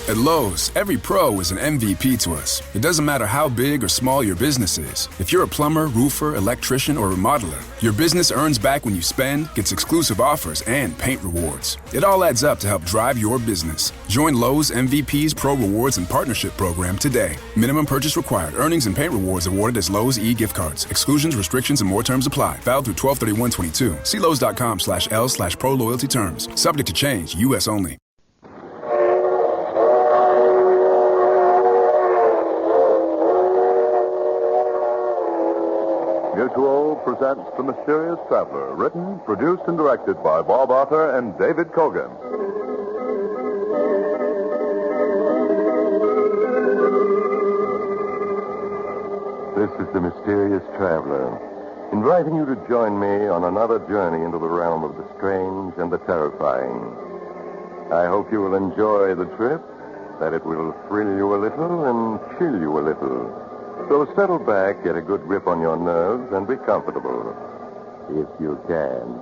At Lowe's, every pro is an MVP to us. It doesn't matter how big or small your business is. If you're a plumber, roofer, electrician, or remodeler, your business earns back when you spend, gets exclusive offers, and paint rewards. It all adds up to help drive your business. Join Lowe's MVP's Pro Rewards and Partnership Program today. Minimum purchase required. Earnings and paint rewards awarded as Lowe's e-gift cards. Exclusions, restrictions, and more terms apply. Valid through 12/31/22. See Lowes.com/L/Pro Loyalty terms. Subject to change. U.S. only. Mutual presents The Mysterious Traveler, written, produced, and directed by Bob Arthur and David Kogan. This is The Mysterious Traveler, inviting you to join me on another journey into the realm of the strange and the terrifying. I hope you will enjoy the trip, that it will thrill you a little and chill you a little. So settle back, get a good grip on your nerves, and be comfortable, if you can.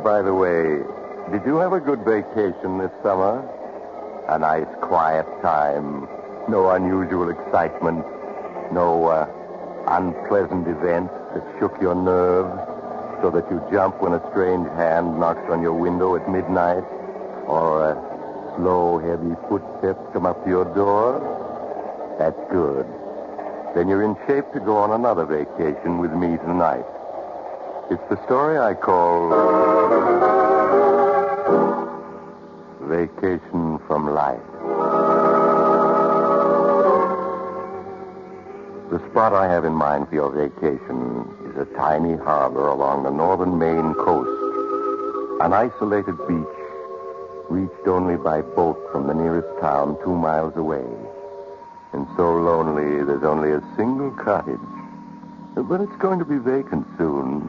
By the way, did you have a good vacation this summer? A nice, quiet time. No unusual excitement. No unpleasant events that shook your nerves so that you jump when a strange hand knocks on your window at midnight? Or slow, heavy footsteps come up to your door? That's good. Then you're in shape to go on another vacation with me tonight. It's the story I call Vacation from Life. The spot I have in mind for your vacation is a tiny harbor along the northern Maine coast. An isolated beach reached only by boat from the nearest town 2 miles away. And so lonely, there's only a single cottage. But it's going to be vacant soon.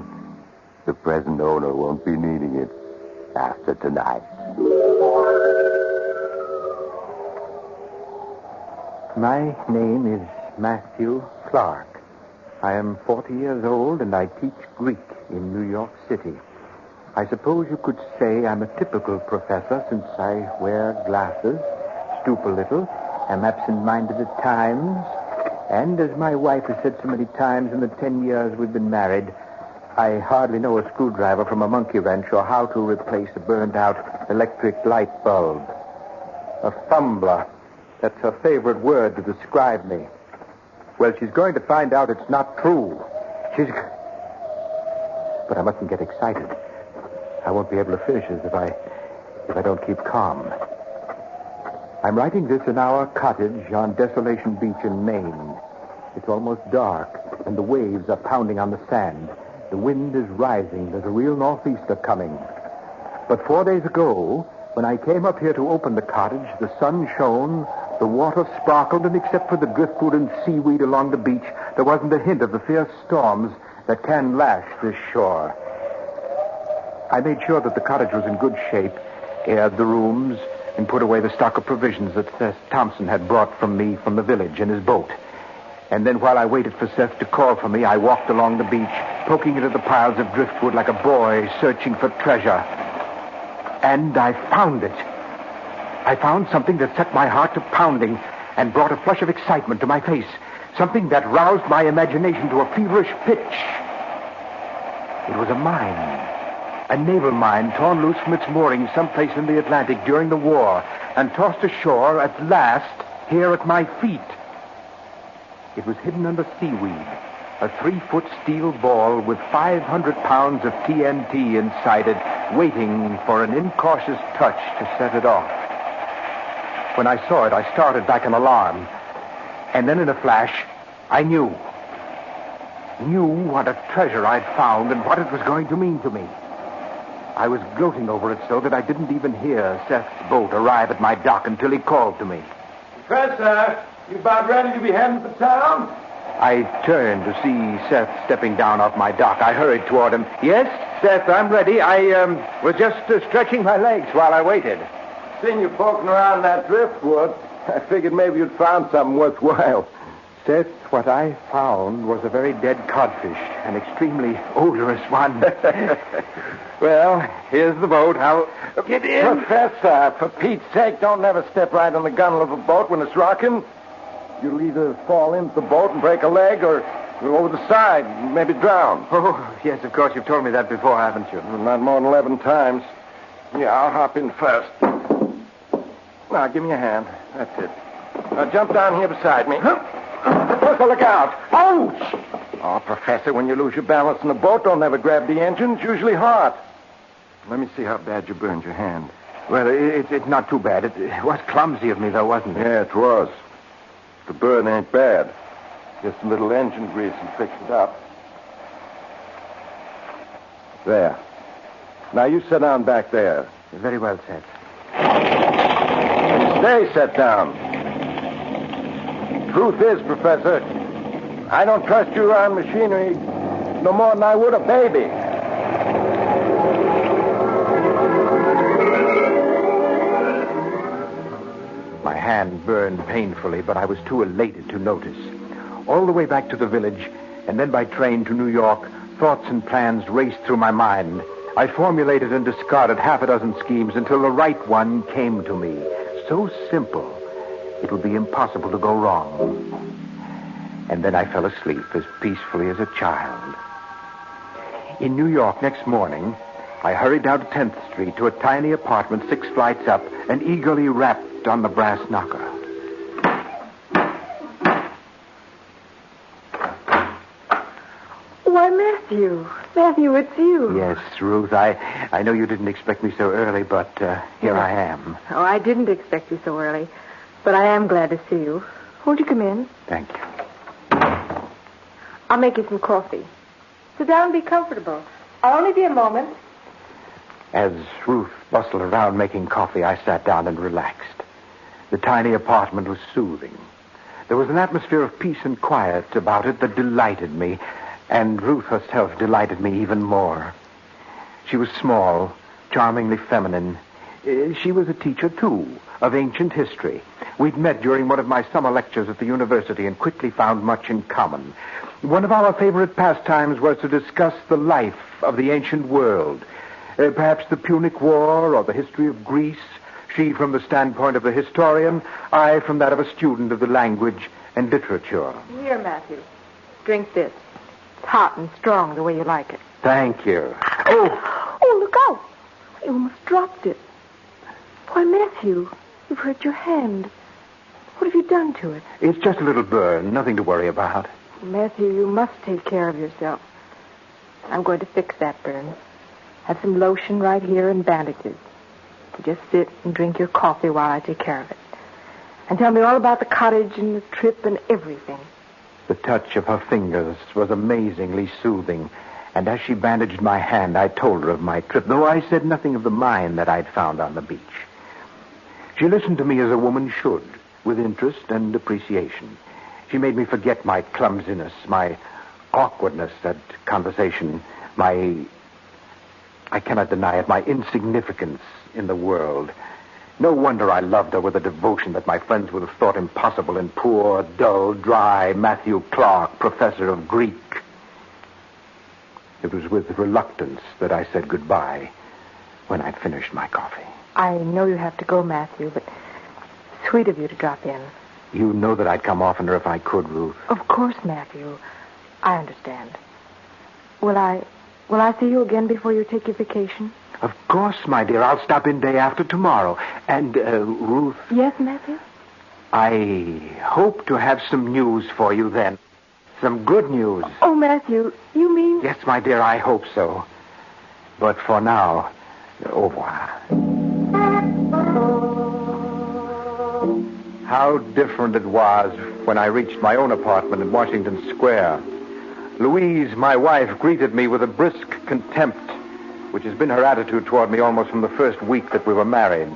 The present owner won't be needing it after tonight. My name is Matthew Clark. I am 40 years old, and I teach Greek in New York City. I suppose you could say I'm a typical professor, since I wear glasses, stoop a little, am absent-minded at times, and as my wife has said so many times in the 10 years we've been married, I hardly know a screwdriver from a monkey wrench or how to replace a burned-out electric light bulb. A fumbler. That's her favorite word to describe me. Well, she's going to find out it's not true. But I mustn't get excited. I won't be able to finish this if I don't keep calm. I'm writing this in our cottage on Desolation Beach in Maine. It's almost dark, and the waves are pounding on the sand. The wind is rising. There's a real northeaster coming. But 4 days ago, when I came up here to open the cottage, the sun shone, the water sparkled, and except for the driftwood and seaweed along the beach, there wasn't a hint of the fierce storms that can lash this shore. I made sure that the cottage was in good shape, aired the rooms, and put away the stock of provisions that Seth Thompson had brought from me from the village in his boat. And then while I waited for Seth to call for me, I walked along the beach, poking into the piles of driftwood like a boy searching for treasure. And I found it. I found something that set my heart to pounding and brought a flush of excitement to my face. Something that roused my imagination to a feverish pitch. It was a mine. A naval mine torn loose from its moorings someplace in the Atlantic during the war and tossed ashore at last here at my feet. It was hidden under seaweed, a 3-foot steel ball with 500 pounds of TNT inside it, waiting for an incautious touch to set it off. When I saw it, I started back in alarm. And then in a flash, I knew what a treasure I'd found and what it was going to mean to me. I was gloating over it so that I didn't even hear Seth's boat arrive at my dock until he called to me. Professor, you about ready to be heading for town? I turned to see Seth stepping down off my dock. I hurried toward him. Yes, Seth, I'm ready. I was just stretching my legs while I waited. Seen you poking around that driftwood. I figured maybe you'd found something worthwhile. Seth, what I found was a very dead codfish, an extremely odorous one. Well, here's the boat. I'll get in. Professor, for Pete's sake, don't never step right on the gunwale of a boat when it's rocking. You'll either fall into the boat and break a leg or go over the side and maybe drown. Oh, yes, of course. You've told me that before, haven't you? Well, not more than 11 times. Yeah, I'll hop in first. Now, give me a hand. That's it. Now, jump down here beside me. Professor, look out. Ouch! Oh, Professor, when you lose your balance in the boat, don't ever grab the engine. It's usually hard. Let me see how bad you burned your hand. Well, it's not too bad. It was clumsy of me, though, wasn't it? Yeah, it was. The burn ain't bad. Just a little engine grease and fix it up. There. Now, you sit down back there. Very well, Seth. And stay set down. Truth is, Professor, I don't trust you around machinery no more than I would a baby. My hand burned painfully, but I was too elated to notice. All the way back to the village, and then by train to New York, thoughts and plans raced through my mind. I formulated and discarded half a dozen schemes until the right one came to me. So simple, it would be impossible to go wrong. And then I fell asleep as peacefully as a child. In New York next morning, I hurried down to 10th Street to a tiny apartment 6 flights up and eagerly rapped on the brass knocker. Why, Matthew. Matthew, it's you. Yes, Ruth, I know you didn't expect me so early, but here I am. Oh, I didn't expect you so early, but I am glad to see you. Won't you come in? Thank you. I'll make you some coffee. Sit down and be comfortable. I'll only be a moment. As Ruth bustled around making coffee, I sat down and relaxed. The tiny apartment was soothing. There was an atmosphere of peace and quiet about it that delighted me, and Ruth herself delighted me even more. She was small, charmingly feminine. She was a teacher, too, of ancient history. We'd met during one of my summer lectures at the university and quickly found much in common. One of our favorite pastimes was to discuss the life of the ancient world. Perhaps the Punic War or the history of Greece. She from the standpoint of the historian, I from that of a student of the language and literature. Here, Matthew. Drink this. It's hot and strong the way you like it. Thank you. Oh, look out. You almost dropped it. Why, Matthew, you've hurt your hand. What have you done to it? It's just a little burn, nothing to worry about. Matthew, you must take care of yourself. I'm going to fix that burn. Have some lotion right here and bandages. You just sit and drink your coffee while I take care of it. And tell me all about the cottage and the trip and everything. The touch of her fingers was amazingly soothing, and as she bandaged my hand, I told her of my trip, though I said nothing of the mine that I'd found on the beach. She listened to me as a woman should, with interest and appreciation. She made me forget my clumsiness, my awkwardness at conversation, I cannot deny it, my insignificance in the world. No wonder I loved her with a devotion that my friends would have thought impossible in poor, dull, dry Matthew Clark, professor of Greek. It was with reluctance that I said goodbye when I'd finished my coffee. I know you have to go, Matthew, but sweet of you to drop in. You know that I'd come oftener if I could, Ruth. Of course, Matthew. I understand. Will I see you again before you take your vacation? Of course, my dear. I'll stop in day after tomorrow. And, Ruth... Yes, Matthew? I hope to have some news for you then. Some good news. Oh, Matthew, you mean... Yes, my dear, I hope so. But for now, au revoir. How different it was when I reached my own apartment in Washington Square. Louise, my wife, greeted me with a brisk contempt, which has been her attitude toward me almost from the first week that we were married.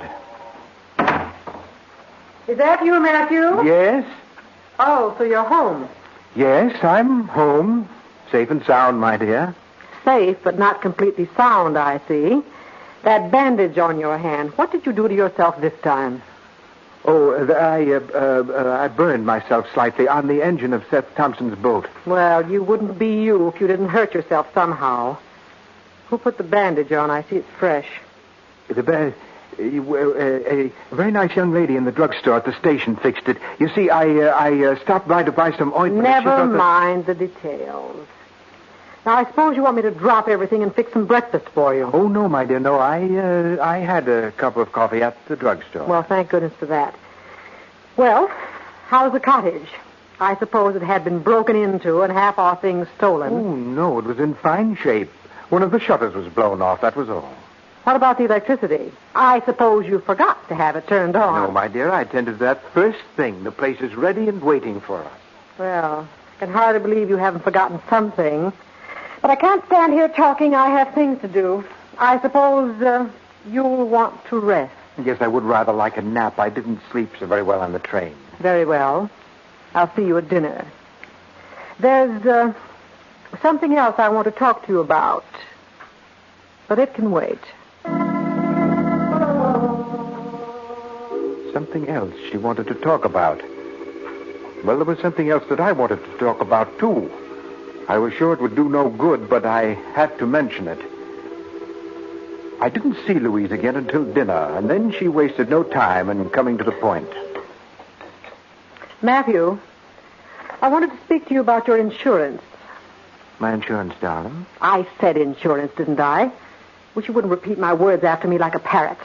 Is that you, Matthew? Yes? Oh, so you're home. Yes, I'm home. Safe and sound, my dear. Safe, but not completely sound, I see. That bandage on your hand, what did you do to yourself this time? Oh, I burned myself slightly on the engine of Seth Thompson's boat. Well, you wouldn't be you if you didn't hurt yourself somehow. Who put the bandage on? I see it's fresh. A very nice young lady in the drugstore at the station fixed it. You see, I stopped by to buy some ointment. Never mind the details. Now, I suppose you want me to drop everything and fix some breakfast for you. Oh, no, my dear, no. I had a cup of coffee at the drugstore. Well, thank goodness for that. Well, how's the cottage? I suppose it had been broken into and half our things stolen. Oh, no, it was in fine shape. One of the shutters was blown off, that was all. What about the electricity? I suppose you forgot to have it turned on. No, my dear, I attended to that first thing. The place is ready and waiting for us. Well, I can hardly believe you haven't forgotten something. But I can't stand here talking. I have things to do. I suppose you'll want to rest. Yes, I would rather like a nap. I didn't sleep so very well on the train. Very well. I'll see you at dinner. There's something else I want to talk to you about. But it can wait. Something else she wanted to talk about. Well, there was something else that I wanted to talk about, too. I was sure it would do no good, but I had to mention it. I didn't see Louise again until dinner, and then she wasted no time in coming to the point. Matthew, I wanted to speak to you about your insurance. My insurance, darling? I said insurance, didn't I? Wish you wouldn't repeat my words after me like a parrot.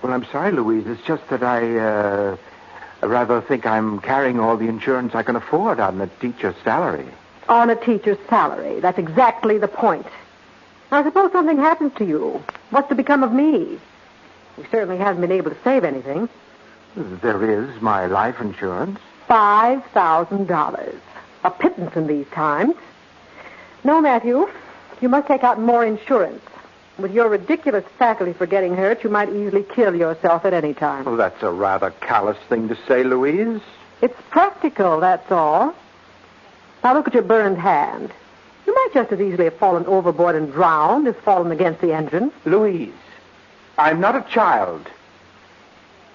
Well, I'm sorry, Louise. It's just that I rather think I'm carrying all the insurance I can afford on the teacher's salary. On a teacher's salary. That's exactly the point. Now, suppose something happens to you. What's to become of me? We certainly haven't been able to save anything. There is my life insurance. $5,000. A pittance in these times. No, Matthew, you must take out more insurance. With your ridiculous faculty for getting hurt, you might easily kill yourself at any time. Well, that's a rather callous thing to say, Louise. It's practical, that's all. Now look at your burned hand. You might just as easily have fallen overboard and drowned as fallen against the engine. Louise, I'm not a child.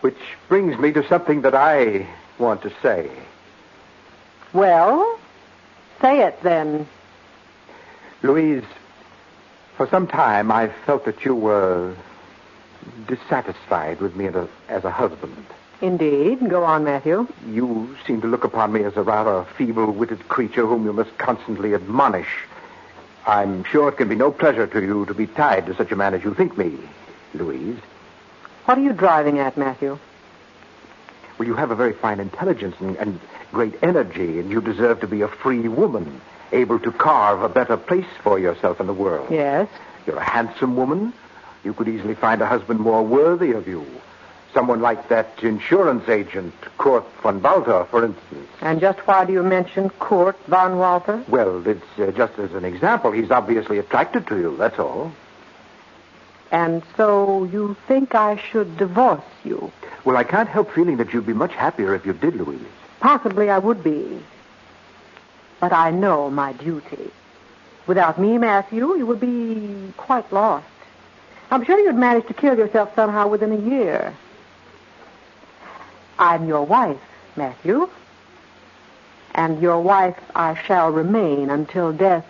Which brings me to something that I want to say. Well, say it then. Louise, for some time I felt that you were dissatisfied with me as a husband. Indeed. Go on, Matthew. You seem to look upon me as a rather feeble-witted creature whom you must constantly admonish. I'm sure it can be no pleasure to you to be tied to such a man as you think me, Louise. What are you driving at, Matthew? Well, you have a very fine intelligence and great energy, and you deserve to be a free woman, able to carve a better place for yourself in the world. Yes. You're a handsome woman. You could easily find a husband more worthy of you. Someone like that insurance agent, Kurt von Walter, for instance. And just why do you mention Kurt von Walter? Well, it's just as an example. He's obviously attracted to you, that's all. And so you think I should divorce you? Well, I can't help feeling that you'd be much happier if you did, Louise. Possibly I would be. But I know my duty. Without me, Matthew, you would be quite lost. I'm sure you'd manage to kill yourself somehow within a year. I'm your wife, Matthew. And your wife I shall remain until death,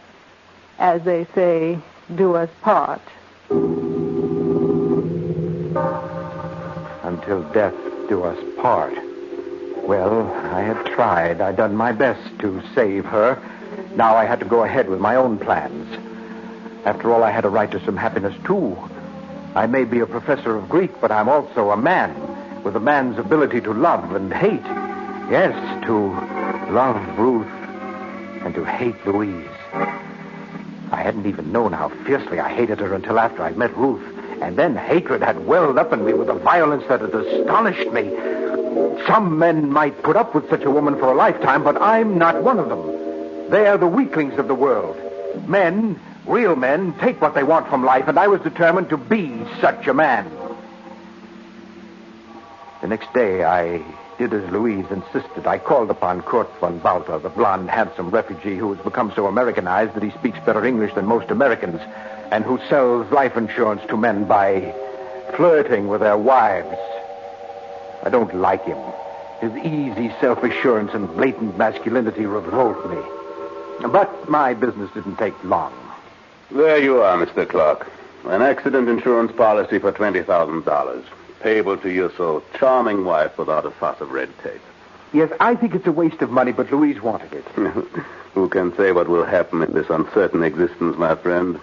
as they say, do us part. Until death do us part. Well, I had tried. I'd done my best to save her. Now I had to go ahead with my own plans. After all, I had a right to some happiness, too. I may be a professor of Greek, but I'm also a man, with a man's ability to love and hate. Yes, to love Ruth and to hate Louise. I hadn't even known how fiercely I hated her until after I'd met Ruth. And then hatred had welled up in me with a violence that had astonished me. Some men might put up with such a woman for a lifetime, but I'm not one of them. They are the weaklings of the world. Men, real men, take what they want from life, and I was determined to be such a man. The next day, I did as Louise insisted. I called upon Kurt von Walter, the blonde, handsome refugee who has become so Americanized that he speaks better English than most Americans, and who sells life insurance to men by flirting with their wives. I don't like him. His easy self-assurance and blatant masculinity revolt me. But my business didn't take long. There you are, Mr. Clark. An accident insurance policy for $20,000. Payable to your so charming wife without a fuss of red tape. Yes, I think it's a waste of money, but Louise wanted it. Who can say what will happen in this uncertain existence, my friend?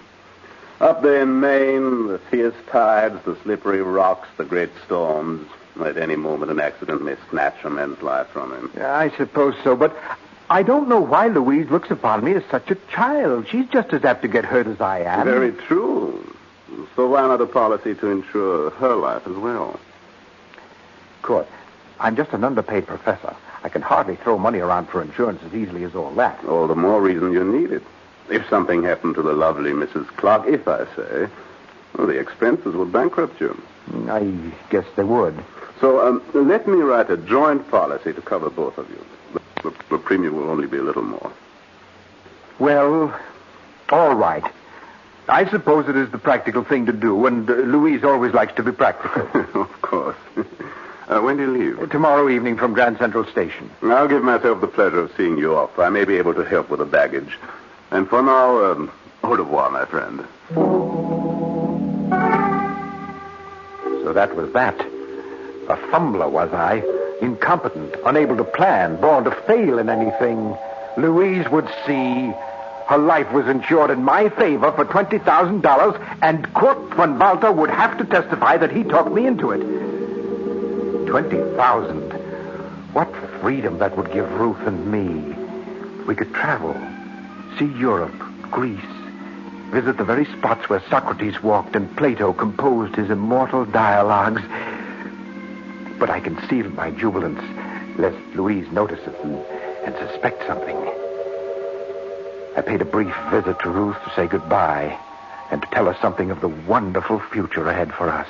Up there in Maine, the fierce tides, the slippery rocks, the great storms. At any moment, an accident may snatch a man's life from him. Yeah, I suppose so, but I don't know why Louise looks upon me as such a child. She's just as apt to get hurt as I am. Very true. So why not a policy to insure her life as well? Court, I'm just an underpaid professor. I can hardly throw money around for insurance as easily as all that. All the more reason you need it. If something happened to the lovely Mrs. Clark, if I say, well, the expenses would bankrupt you. I guess they would. So let me write a joint policy to cover both of you. The premium will only be a little more. Well, all right. I suppose it is the practical thing to do, and Louise always likes to be practical. Of course. When do you leave? Tomorrow evening from Grand Central Station. I'll give myself the pleasure of seeing you off. I may be able to help with the baggage. And for now, au revoir, my friend. So that was that. A fumbler, was I? Incompetent, unable to plan, born to fail in anything. Louise would see her life was insured in my favor for $20,000, and Kurt von Walter would have to testify that he talked me into it. $20,000. What freedom that would give Ruth and me. We could travel, see Europe, Greece, visit the very spots where Socrates walked and Plato composed his immortal dialogues. But I concealed my jubilance, lest Louise notice it and suspect something. I paid a brief visit to Ruth to say goodbye and to tell her something of the wonderful future ahead for us.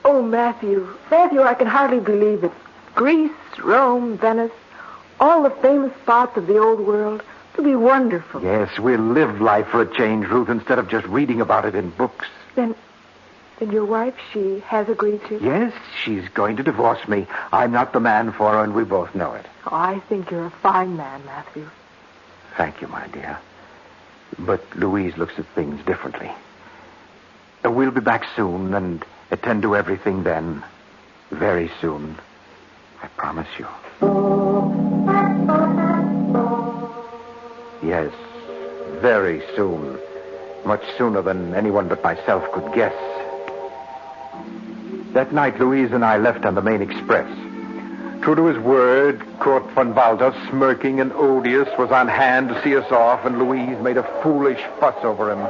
Oh, Matthew, I can hardly believe it. Greece, Rome, Venice, all the famous spots of the old world. It'll be wonderful. Yes, we'll live life for a change, Ruth, instead of just reading about it in books. Then your wife, she has agreed to? Yes, she's going to divorce me. I'm not the man for her, and we both know it. Oh, I think you're a fine man, Matthew. Thank you, my dear. But Louise looks at things differently. We'll be back soon and attend to everything then. Very soon. I promise you. Yes, very soon. Much sooner than anyone but myself could guess. That night, Louise and I left on the main express. True to his word, Kurt von Walter, smirking and odious, was on hand to see us off, and Louise made a foolish fuss over him.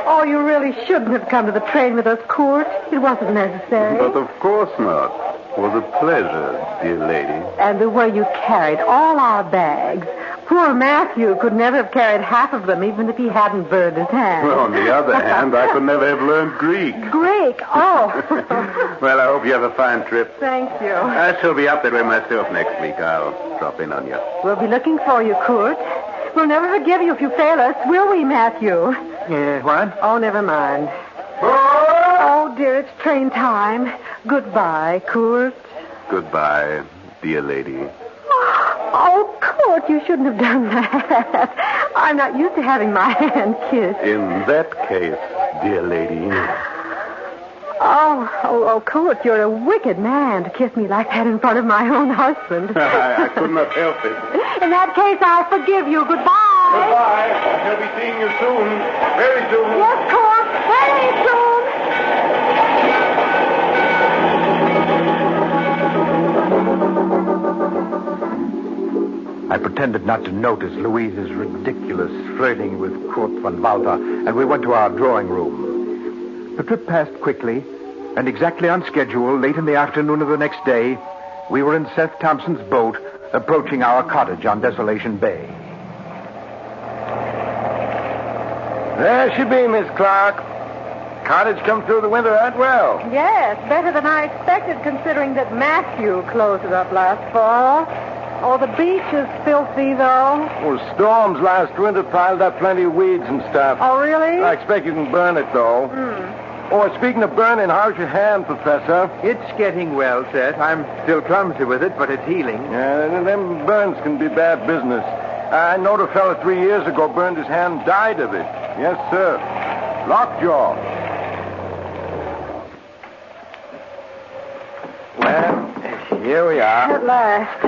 Oh, you really shouldn't have come to the train with us, Kurt. It wasn't necessary. But of course not. It was a pleasure, dear lady. And the way you carried all our bags. Poor Matthew could never have carried half of them, even if he hadn't burned his hand. Well, on the other hand, I could never have learned Greek. Greek? Oh. Well, I hope you have a fine trip. Thank you. I shall be up that way myself next week. I'll drop in on you. We'll be looking for you, Kurt. We'll never forgive you if you fail us, will we, Matthew? What? Oh, never mind. Oh, dear, it's train time. Goodbye, Kurt. Goodbye, dear lady. Oh, Kurt, you shouldn't have done that. I'm not used to having my hand kissed. In that case, dear lady. Oh, Kurt, you're a wicked man to kiss me like that in front of my own husband. I could not help it. In that case, I'll forgive you. Goodbye. Goodbye. I shall be seeing you soon. Very soon. Yes, Kurt, very soon. I pretended not to notice Louise's ridiculous flirting with Kurt von Walter, and we went to our drawing room. The trip passed quickly, and exactly on schedule, late in the afternoon of the next day, we were in Seth Thompson's boat, approaching our cottage on Desolation Bay. There she be, Miss Clark. Cottage come through the winter right well. Yes, better than I expected, considering that Matthew closed it up last fall. Oh, the beach is filthy, though. Well, storms last winter piled up plenty of weeds and stuff. Oh, really? I expect you can burn it, though. Oh, speaking of burning, how's your hand, Professor? It's getting well, Seth. I'm still clumsy with it, but it's healing. Yeah, them burns can be bad business. I knowed a fella 3 years ago burned his hand, died of it. Yes, sir. Lockjaw. Well, here we are. At last.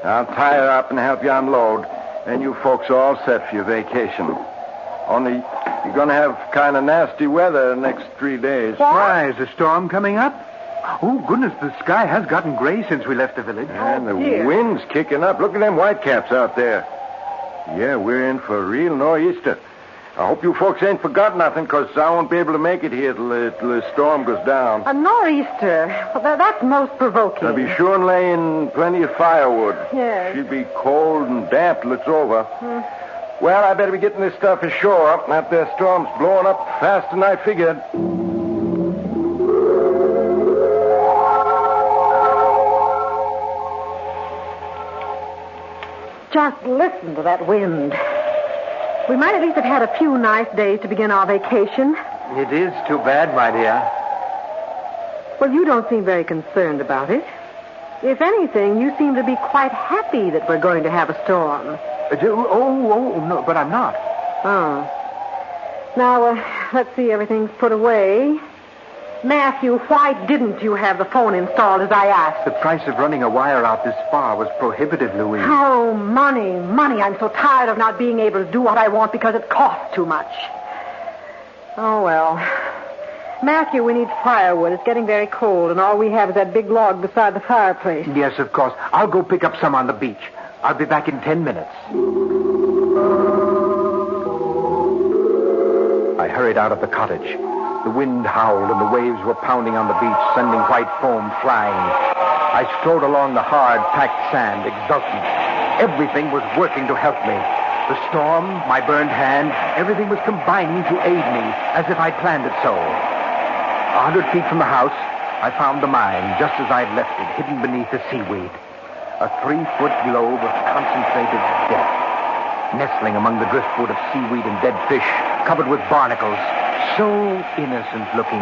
I'll tie her up and help you unload. Then you folks are all set for your vacation. Only you're going to have kind of nasty weather the next 3 days. Why, is a storm coming up? Oh, goodness, the sky has gotten gray since we left the village. And the wind's kicking up. Look at them whitecaps out there. Yeah, we're in for a real nor'easter. I hope you folks ain't forgot nothing, because I won't be able to make it here till the storm goes down. A nor'easter? Well, that's most provoking. I'll be sure and lay in plenty of firewood. Yes. She'll be cold and damp till it's over. Well, I better be getting this stuff ashore. That there storm's blowing up faster than I figured. Just listen to that wind. We might at least have had a few nice days to begin our vacation. It is too bad, my dear. Well, you don't seem very concerned about it. If anything, you seem to be quite happy that we're going to have a storm. No, but I'm not. Oh. Now, let's see, everything's put away. Matthew, why didn't you have the phone installed as I asked? The price of running a wire out this far was prohibitive, Louise. Oh, money. I'm so tired of not being able to do what I want because it costs too much. Oh, well. Matthew, we need firewood. It's getting very cold, and all we have is that big log beside the fireplace. Yes, of course. I'll go pick up some on the beach. I'll be back in 10 minutes. I hurried out of the cottage. The wind howled and the waves were pounding on the beach, sending white foam flying. I strode along the hard, packed sand, exultant. Everything was working to help me. The storm, my burned hand, everything was combining to aid me, as if I'd planned it so. 100 feet from the house, I found the mine, just as I'd left it, hidden beneath the seaweed. A 3-foot globe of concentrated death, nestling among the driftwood of seaweed and dead fish, covered with barnacles. So innocent looking,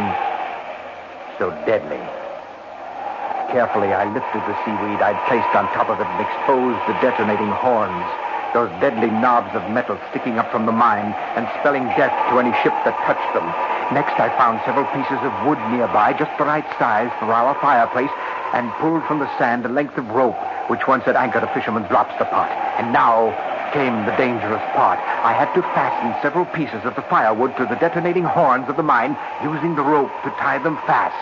so deadly. Carefully, I lifted the seaweed I'd placed on top of it and exposed the detonating horns, those deadly knobs of metal sticking up from the mine and spelling death to any ship that touched them. Next, I found several pieces of wood nearby, just the right size for our fireplace, and pulled from the sand a length of rope, which once had anchored a fisherman's lobster pot. And now came the dangerous part. I had to fasten several pieces of the firewood to the detonating horns of the mine, using the rope to tie them fast.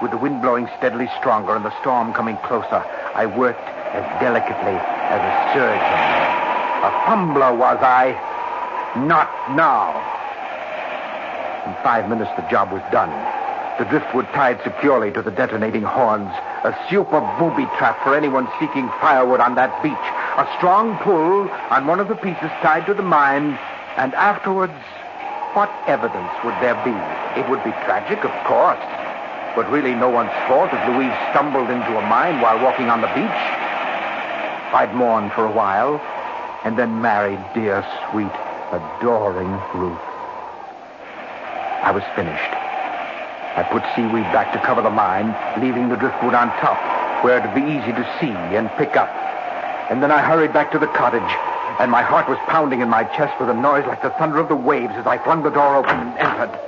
With the wind blowing steadily stronger and the storm coming closer, I worked as delicately as a surgeon. A fumbler was I. Not now. In 5 minutes, the job was done. The driftwood tied securely to the detonating horns. A super booby trap for anyone seeking firewood on that beach. A strong pull on one of the pieces tied to the mine. And afterwards, what evidence would there be? It would be tragic, of course. But really no one's fault if Louise stumbled into a mine while walking on the beach. I'd mourn for a while, and then married dear, sweet, adoring Ruth. I was finished. I put seaweed back to cover the mine, leaving the driftwood on top, where it'd be easy to see and pick up. And then I hurried back to the cottage, and my heart was pounding in my chest with a noise like the thunder of the waves as I flung the door open and entered.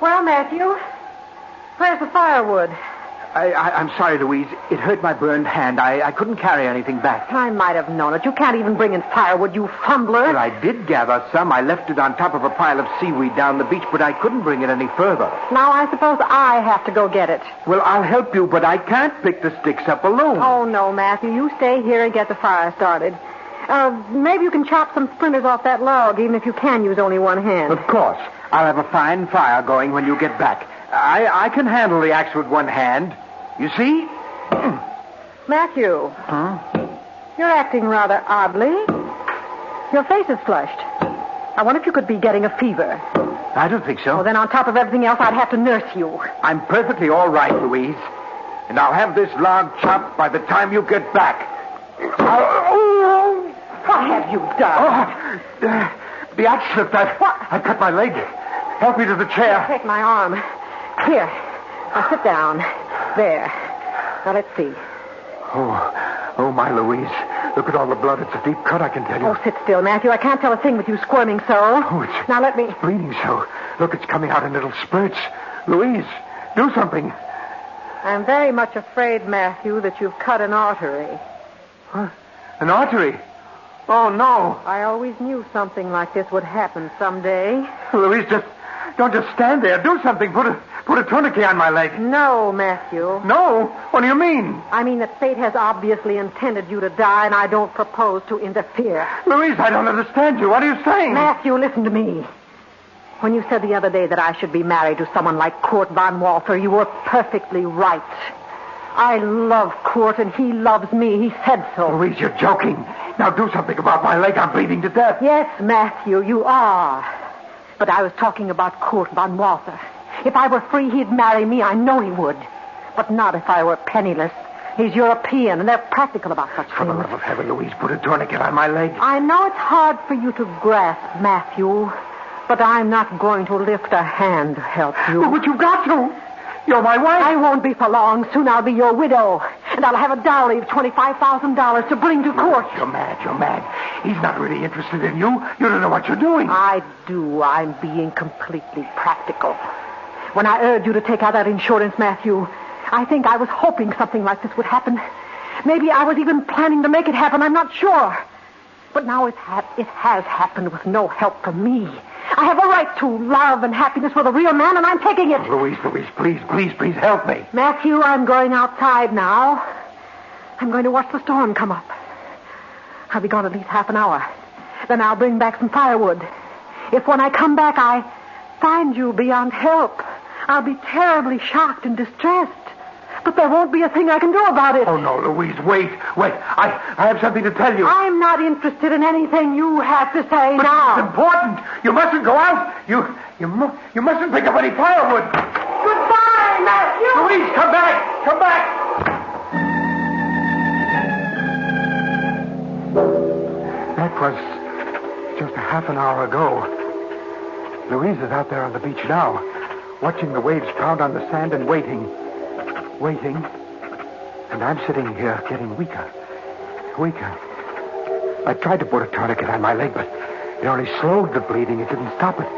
Well, Matthew, where's the firewood? I'm sorry, Louise. It hurt my burned hand. I couldn't carry anything back. I might have known it. You can't even bring in firewood, you fumbler. Well, I did gather some. I left it on top of a pile of seaweed down the beach, but I couldn't bring it any further. Now I suppose I have to go get it. Well, I'll help you, but I can't pick the sticks up alone. Oh, no, Matthew. You stay here and get the fire started. Maybe you can chop some splinters off that log, even if you can use only one hand. Of course. I'll have a fine fire going when you get back. I can handle the axe with one hand. You see? Matthew. Huh? You're acting rather oddly. Your face is flushed. I wonder if you could be getting a fever. I don't think so. Well, then on top of everything else, I'd have to nurse you. I'm perfectly all right, Louise. And I'll have this log chopped by the time you get back. What have you done? The axe slipped. I cut my leg. Help me to the chair. Take my arm. Here. Now sit down. There. Now let's see. Oh, my Louise. Look at all the blood. It's a deep cut, I can tell you. Oh, sit still, Matthew. I can't tell a thing with you squirming so. Oh, it's... Now let me... It's bleeding so. Look, it's coming out in little spurts. Louise, do something. I'm very much afraid, Matthew, that you've cut an artery. Huh? An artery? Oh, no. I always knew something like this would happen someday. Louise, don't just stand there. Do something. Put a tourniquet on my leg. No, Matthew. No? What do you mean? I mean that fate has obviously intended you to die, and I don't propose to interfere. Louise, I don't understand you. What are you saying? Matthew, listen to me. When you said the other day that I should be married to someone like Kurt von Walther, you were perfectly right. I love Kurt, and he loves me. He said so. Louise, you're joking. Now do something about my leg. I'm bleeding to death. Yes, Matthew, you are. But I was talking about Kurt von Walther. If I were free, he'd marry me. I know he would. But not if I were penniless. He's European, and they're practical about such For things. the love of heaven, Louise, put a tourniquet on my leg. I know it's hard for you to grasp, Matthew, but I'm not going to lift a hand to help you. But you've got to. You're my wife. I won't be for long. Soon I'll be your widow, and I'll have a dowry of $25,000 to bring to court. You're mad. He's not really interested in you. You don't know what you're doing. I do. I'm being completely practical. When I urged you to take out that insurance, Matthew, I think I was hoping something like this would happen. Maybe I was even planning to make it happen. I'm not sure. But now it has happened with no help from me. I have a right to love and happiness with a real man, and I'm taking it. Louise, please help me. Matthew, I'm going outside now. I'm going to watch the storm come up. I'll be gone at least half an hour. Then I'll bring back some firewood. If when I come back I find you beyond help, I'll be terribly shocked and distressed. But there won't be a thing I can do about it. Oh, no, Louise, wait. I have something to tell you. I'm not interested in anything you have to say but now. It's important. You mustn't go out. You mustn't pick up any firewood. Goodbye, Matthew. Louise, come back. Come back. That was just a half an hour ago. Louise is out there on the beach now, watching the waves pound on the sand and waiting. And I'm sitting here getting weaker. I tried to put a tourniquet on my leg, but it only slowed the bleeding. It didn't stop it.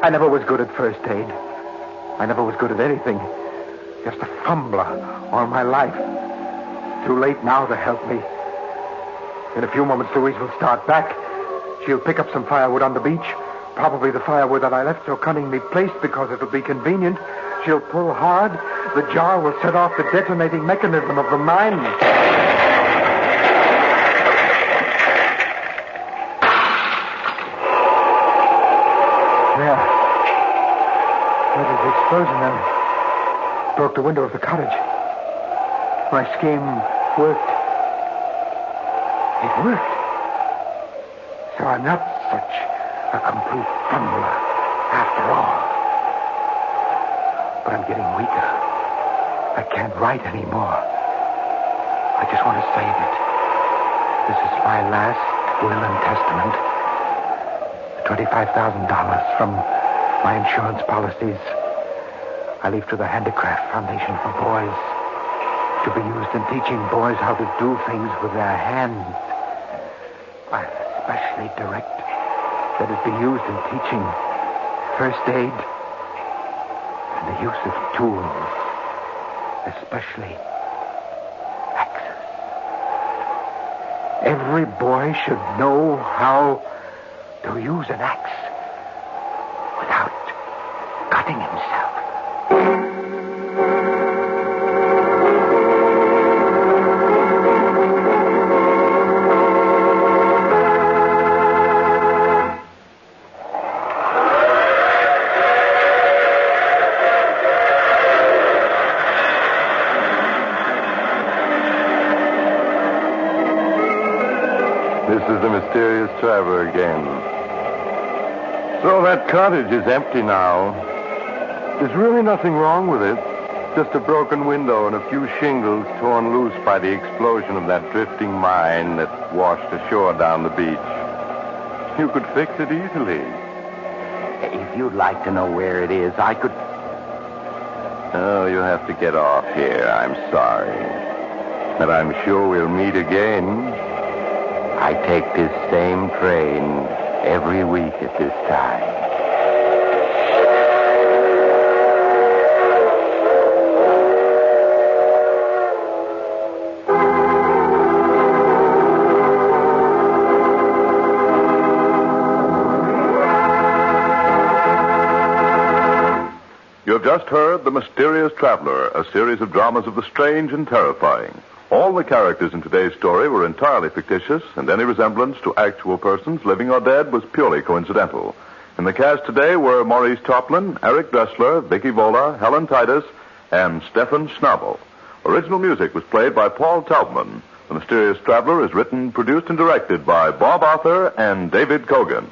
I never was good at first aid. I never was good at anything. Just a fumbler all my life. Too late now to help me. In a few moments, Louise will start back. She'll pick up some firewood on the beach. Probably the firewood that I left so cunningly placed because it'll be convenient. She'll pull hard. The jar will set off the detonating mechanism of the mine. There. That is the explosion that broke the window of the cottage. My scheme worked. It worked. So I'm not such a complete fumbler after all. But I'm getting weaker. I can't write anymore. I just want to say that this is my last will and testament. The $25,000 from my insurance policies I leave to the Handicraft Foundation for Boys, to be used in teaching boys how to do things with their hands. I especially direct that it be used in teaching first aid and the use of tools, especially axes. Every boy should know how to use an axe without cutting himself. This is the mysterious traveler again. So that cottage is empty now. There's really nothing wrong with it. Just a broken window and a few shingles torn loose by the explosion of that drifting mine that washed ashore down the beach. You could fix it easily. If you'd like to know where it is, I could... Oh, you have to get off here. I'm sorry. But I'm sure we'll meet again. I take this same train every week at this time. You have just heard The Mysterious Traveler, a series of dramas of the strange and terrifying. All the characters in today's story were entirely fictitious, and any resemblance to actual persons, living or dead, was purely coincidental. In the cast today were Maurice Tarplin, Eric Dressler, Vicky Vola, Helen Titus, and Stefan Schnabel. Original music was played by Paul Taubman. The Mysterious Traveler is written, produced, and directed by Bob Arthur and David Kogan.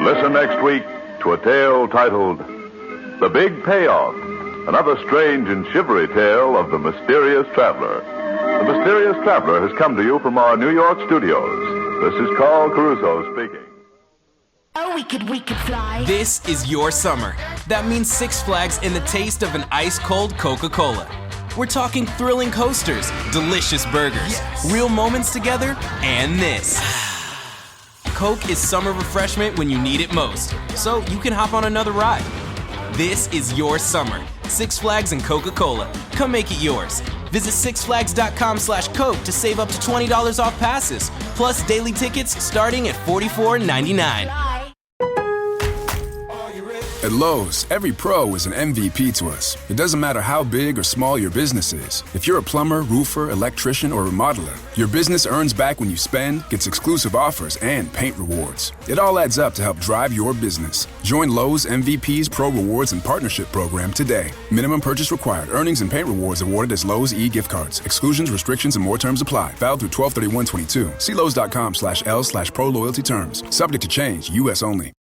Listen next week to a tale titled The Big Payoff, another strange and shivery tale of the Mysterious Traveler. The Mysterious Traveler has come to you from our New York studios. This is Carl Caruso speaking. Oh, we could fly. This is your summer. That means Six Flags and the taste of an ice-cold Coca-Cola. We're talking thrilling coasters, delicious burgers, real moments together, and this. Coke is summer refreshment when you need it most, so you can hop on another ride. This is your summer. Six Flags and Coca-Cola. Come make it yours. Visit sixflags.com/Coke to save up to $20 off passes, plus daily tickets starting at $44.99. At Lowe's, every pro is an MVP to us. It doesn't matter how big or small your business is. If you're a plumber, roofer, electrician, or remodeler, your business earns back when you spend, gets exclusive offers, and paint rewards. It all adds up to help drive your business. Join Lowe's MVP's Pro Rewards and Partnership Program today. Minimum purchase required. Earnings and paint rewards awarded as Lowe's e-gift cards. Exclusions, restrictions, and more terms apply. Valid through 12/31/22. See Lowe's.com/L/Pro Loyalty terms. Subject to change. U.S. only.